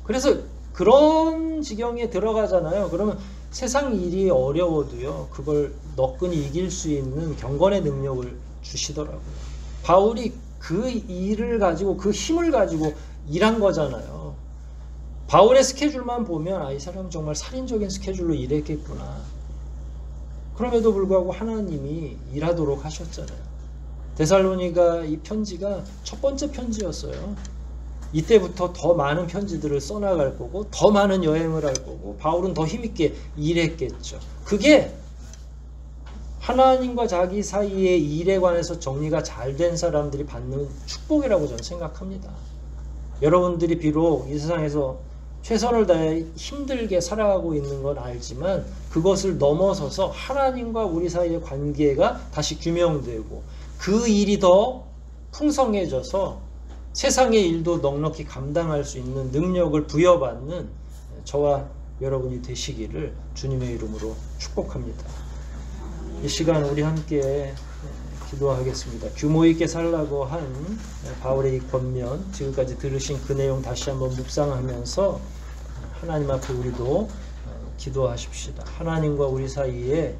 그래서 그런 지경에 들어가잖아요. 그러면 세상 일이 어려워도요, 그걸 너끈히 이길 수 있는 경건의 능력을 주시더라고요. 바울이 그 일을 가지고 그 힘을 가지고 일한 거잖아요. 바울의 스케줄만 보면 이 사람은 정말 살인적인 스케줄로 일했겠구나. 그럼에도 불구하고 하나님이 일하도록 하셨잖아요. 데살로니가 이 편지가 첫 번째 편지였어요. 이때부터 더 많은 편지들을 써나갈 거고 더 많은 여행을 할 거고 바울은 더 힘있게 일했겠죠. 그게 하나님과 자기 사이의 일에 관해서 정리가 잘 된 사람들이 받는 축복이라고 저는 생각합니다. 여러분들이 비록 이 세상에서 최선을 다해 힘들게 살아가고 있는 건 알지만 그것을 넘어서서 하나님과 우리 사이의 관계가 다시 규명되고 그 일이 더 풍성해져서 세상의 일도 넉넉히 감당할 수 있는 능력을 부여받는 저와 여러분이 되시기를 주님의 이름으로 축복합니다. 이 시간 우리 함께 기도하겠습니다. 규모 있게 살라고 한 바울의 이 권면, 지금까지 들으신 그 내용 다시 한번 묵상하면서 하나님 앞에 우리도 기도하십시다. 하나님과 우리 사이에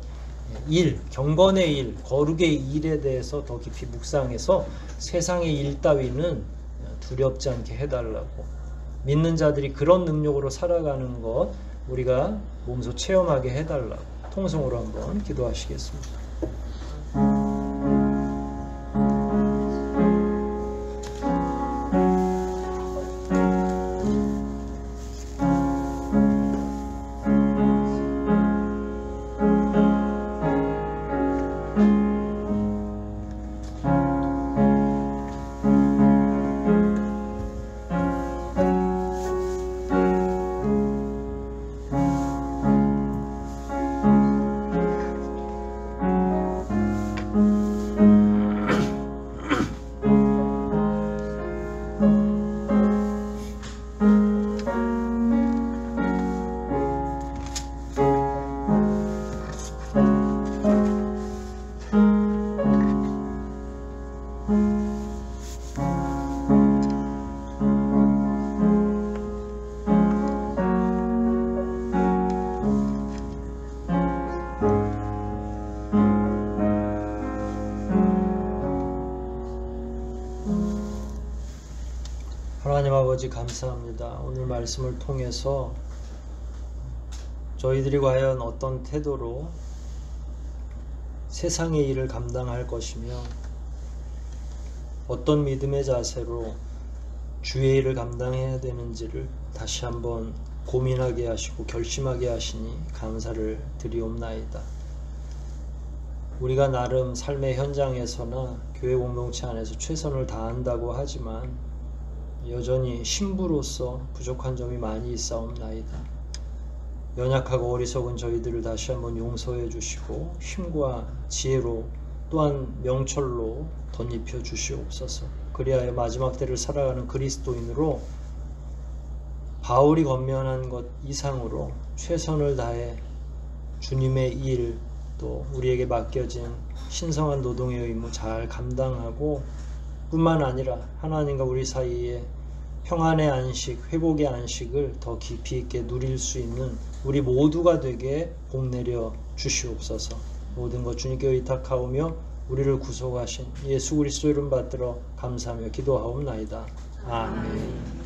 일, 경건의 일, 거룩의 일에 대해서 더 깊이 묵상해서 세상의 일 따위는 두렵지 않게 해달라고, 믿는 자들이 그런 능력으로 살아가는 것 우리가 몸소 체험하게 해달라고 통성으로 한번 기도하시겠습니다. 하나님 아버지 감사합니다. 오늘 말씀을 통해서 저희들이 과연 어떤 태도로 세상의 일을 감당할 것이며 어떤 믿음의 자세로 주의 일을 감당해야 되는지를 다시 한번 고민하게 하시고 결심하게 하시니 감사를 드리옵나이다. 우리가 나름 삶의 현장에서나 교회 공동체 안에서 최선을 다한다고 하지만 여전히 신부로서 부족한 점이 많이 있사옵나이다. 연약하고 어리석은 저희들을 다시 한번 용서해 주시고 힘과 지혜로 또한 명철로 덧입혀 주시옵소서. 그리하여 마지막 때를 살아가는 그리스도인으로 바울이 권면한 것 이상으로 최선을 다해 주님의 일, 또 우리에게 맡겨진 신성한 노동의 의무 잘 감당하고 뿐만 아니라 하나님과 우리 사이에 평안의 안식, 회복의 안식을 더 깊이 있게 누릴 수 있는 우리 모두가 되게 복내려 주시옵소서. 모든 것 주님께 의탁하오며 우리를 구속하신 예수 그리스도 이름 받들어 감사하며 기도하옵나이다. 아멘.